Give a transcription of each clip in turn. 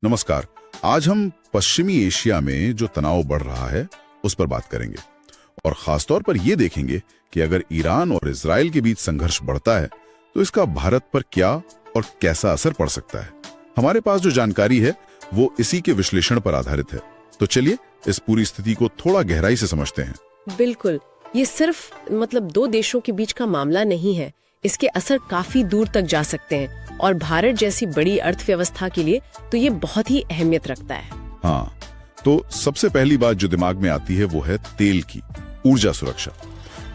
नमस्कार। आज हम पश्चिमी एशिया में जो तनाव बढ़ रहा है उस पर बात करेंगे और खासतौर पर ये देखेंगे कि अगर ईरान और इजराइल के बीच संघर्ष बढ़ता है तो इसका भारत पर क्या और कैसा असर पड़ सकता है। हमारे पास जो जानकारी है वो इसी के विश्लेषण पर आधारित है। तो चलिए इस पूरी स्थिति को थोड़ा गहराई से समझते हैं। बिल्कुल, ये सिर्फ दो देशों के बीच का मामला नहीं है। इसके असर काफी दूर तक जा सकते हैं और भारत जैसी बड़ी अर्थव्यवस्था के लिए तो ये बहुत ही अहमियत रखता है। हाँ, तो सबसे पहली बात जो दिमाग में आती है वो है तेल की ऊर्जा सुरक्षा।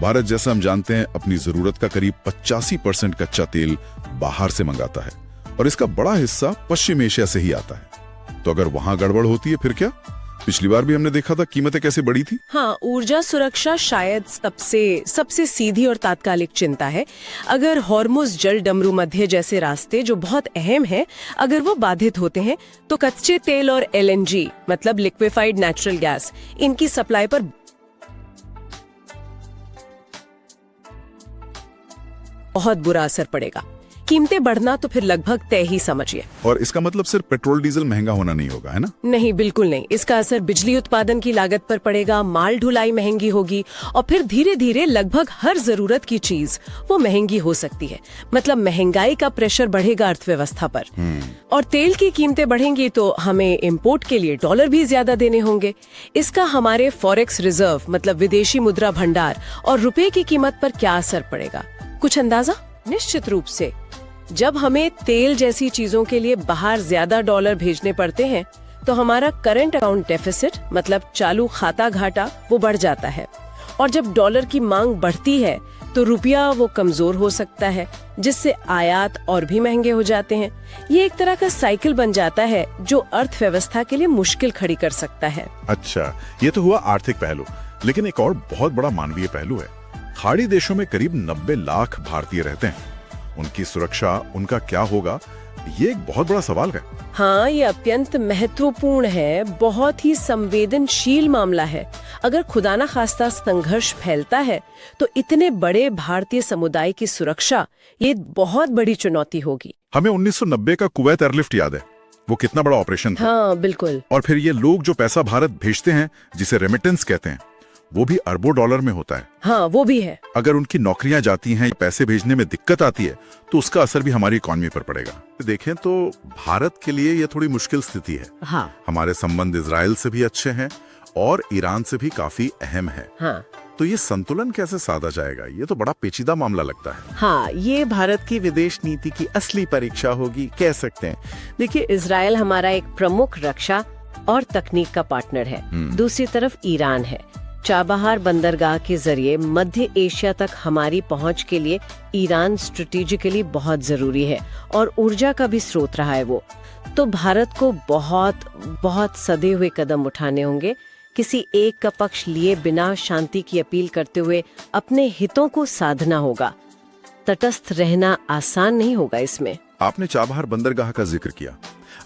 भारत जैसा हम जानते हैं अपनी जरूरत का करीब 85% कच्चा तेल बाहर से मंगाता है और इसका बड़ा हिस्सा पश्चिम एशिया से ही आता है। तो अगर वहां गड़बड़ होती है फिर क्या? पिछली बार भी हमने देखा था कीमतें कैसे बढ़ी थी। हाँ, ऊर्जा सुरक्षा शायद सबसे सीधी और तात्कालिक चिंता है। अगर हॉर्मुज जल डमरू मध्य जैसे रास्ते जो बहुत अहम हैं, अगर वो बाधित होते हैं तो कच्चे तेल और LNG मतलब लिक्विफाइड नेचुरल गैस, इनकी सप्लाई पर बहुत बुरा असर पड़ेगा। कीमतें बढ़ना तो फिर लगभग तय ही समझिए। और इसका मतलब सिर्फ पेट्रोल डीजल महंगा होना नहीं होगा, है ना? नहीं, बिल्कुल नहीं। इसका असर बिजली उत्पादन की लागत पर पड़ेगा, माल ढुलाई महंगी होगी और फिर धीरे धीरे लगभग हर जरूरत की चीज वो महंगी हो सकती है। मतलब महंगाई का प्रेशर बढ़ेगा अर्थव्यवस्था पर। और तेल की कीमतें बढ़ेंगी तो हमें इम्पोर्ट के लिए डॉलर भी ज्यादा देने होंगे। इसका हमारे फॉरेक्स रिजर्व मतलब विदेशी मुद्रा भंडार और रुपए की कीमत पर क्या असर पड़ेगा? कुछ अंदाजा? निश्चित रूप से जब हमें तेल जैसी चीजों के लिए बाहर ज्यादा डॉलर भेजने पड़ते हैं तो हमारा करंट अकाउंट डेफिसिट मतलब चालू खाता घाटा वो बढ़ जाता है। और जब डॉलर की मांग बढ़ती है तो रुपया वो कमजोर हो सकता है, जिससे आयात और भी महंगे हो जाते हैं। ये एक तरह का साइकिल बन जाता है जो अर्थव्यवस्था के लिए मुश्किल खड़ी कर सकता है। अच्छा, ये तो हुआ आर्थिक पहलू, लेकिन एक और बहुत बड़ा मानवीय पहलू है। खाड़ी देशों में करीब 90 लाख भारतीय रहते हैं। उनकी सुरक्षा, उनका क्या होगा, ये एक बहुत बड़ा सवाल है। हाँ, ये अत्यंत महत्वपूर्ण है, बहुत ही संवेदनशील मामला है। अगर खुदा ना खास्ता संघर्ष फैलता है तो इतने बड़े भारतीय समुदाय की सुरक्षा ये बहुत बड़ी चुनौती होगी। हमें 1990 का कुवैत एयरलिफ्ट याद है, वो कितना बड़ा ऑपरेशन था। हाँ, बिल्कुल। और फिर ये लोग जो पैसा भारत भेजते हैं, जिसे रेमिटेंस कहते हैं, वो भी अरबों डॉलर में होता है। हाँ, वो भी है। अगर उनकी नौकरियां जाती हैं, पैसे भेजने में दिक्कत आती है तो उसका असर भी हमारी इकोनॉमी पर पड़ेगा। देखें तो भारत के लिए ये थोड़ी मुश्किल स्थिति है। हाँ। हमारे संबंध इजराइल से भी अच्छे हैं और ईरान से भी काफी अहम है। हाँ। तो ये संतुलन कैसे साधा जाएगा? ये तो बड़ा पेचीदा मामला लगता है। हाँ, ये भारत की विदेश नीति की असली परीक्षा होगी, कह सकते हैं। देखिए, इजराइल हमारा एक प्रमुख रक्षा और तकनीक का पार्टनर है। दूसरी तरफ ईरान है। चाबहार बंदरगाह के जरिए मध्य एशिया तक हमारी पहुंच के लिए ईरान स्ट्रेटेजिकली बहुत जरूरी है और ऊर्जा का भी स्रोत रहा है वो। तो भारत को बहुत सदे हुए कदम उठाने होंगे। किसी एक का पक्ष लिए बिना शांति की अपील करते हुए अपने हितों को साधना होगा। तटस्थ रहना आसान नहीं होगा इसमें। आपने चाबहार बंदरगाह का जिक्र किया।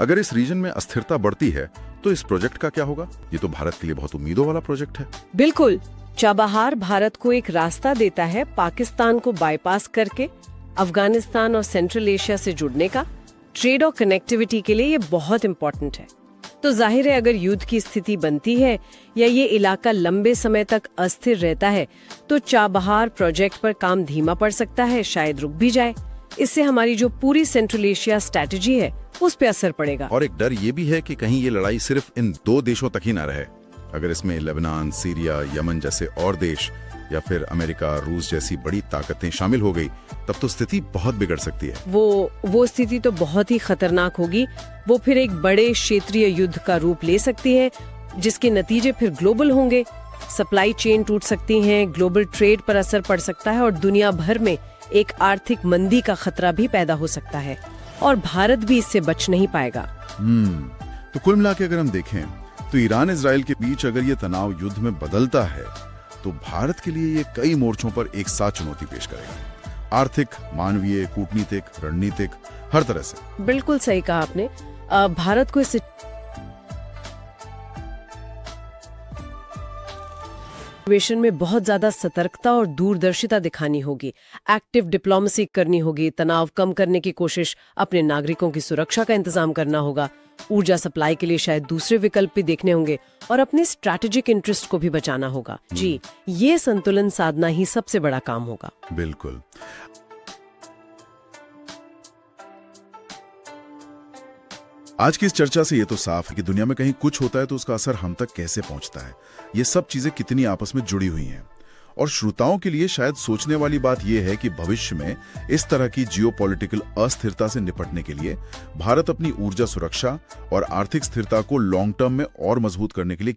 अगर इस रीजन में अस्थिरता बढ़ती है तो इस प्रोजेक्ट का क्या होगा? ये तो भारत के लिए बहुत उम्मीदों वाला प्रोजेक्ट है। बिल्कुल, चाबहार भारत को एक रास्ता देता है पाकिस्तान को बाईपास करके अफगानिस्तान और सेंट्रल एशिया से जुड़ने का। ट्रेड और कनेक्टिविटी के लिए ये बहुत इम्पोर्टेंट है। तो जाहिर है अगर युद्ध की स्थिति बनती है या ये इलाका लंबे समय तक अस्थिर रहता है तो चाबहार प्रोजेक्ट पर काम धीमा पड़ सकता है, शायद रुक भी जाए। इससे हमारी जो पूरी सेंट्रल एशिया स्ट्रैटेजी है उस पे असर पड़ेगा। और एक डर ये भी है कि कहीं ये लड़ाई सिर्फ इन दो देशों तक ही ना रहे। अगर इसमें लेबनान, सीरिया, यमन जैसे और देश या फिर अमेरिका, रूस जैसी बड़ी ताकतें शामिल हो गई तब तो स्थिति बहुत बिगड़ सकती है। वो स्थिति तो बहुत ही खतरनाक होगी। वो फिर एक बड़े क्षेत्रीय युद्ध का रूप ले सकती है जिसके नतीजे फिर ग्लोबल होंगे। सप्लाई चेन टूट सकती हैं, ग्लोबल ट्रेड पर असर पड़ सकता है और दुनिया भर में एक आर्थिक मंदी का खतरा भी पैदा हो सकता है और भारत भी इससे बच नहीं पाएगा। तो कुल मिला के अगर हम देखें तो ईरान इजराइल के बीच अगर ये तनाव युद्ध में बदलता है तो भारत के लिए ये कई मोर्चों पर एक साथ चुनौती पेश करेगा। आर्थिक, मानवीय, कूटनीतिक, रणनीतिक, हर तरह से। बिल्कुल सही कहा आपने। भारत को इस सिचुएशन में बहुत ज्यादा सतर्कता और दूरदर्शिता दिखानी होगी। एक्टिव डिप्लोमेसी करनी होगी, तनाव कम करने की कोशिश, अपने नागरिकों की सुरक्षा का इंतजाम करना होगा ऊर्जा सप्लाई के लिए शायद दूसरे विकल्प भी देखने होंगे और अपने स्ट्रैटेजिक इंटरेस्ट को भी बचाना होगा। जी, ये संतुलन साधना ही सबसे बड़ा काम होगा। बिल्कुल। आज की इस चर्चा से ये तो साफ है कि दुनिया में कहीं कुछ होता है तो उसका असर हम तक कैसे पहुंचता है। ये सब चीजें कितनी आपस में जुड़ी हुई हैं। और श्रोताओं के लिए शायद सोचने वाली बात यह है कि भविष्य में इस तरह की जियोपॉलिटिकल अस्थिरता से निपटने के लिए भारत अपनी ऊर्जा सुरक्षा और आर्थिक स्थिरता को लॉन्ग टर्म में और मजबूत करने के लिए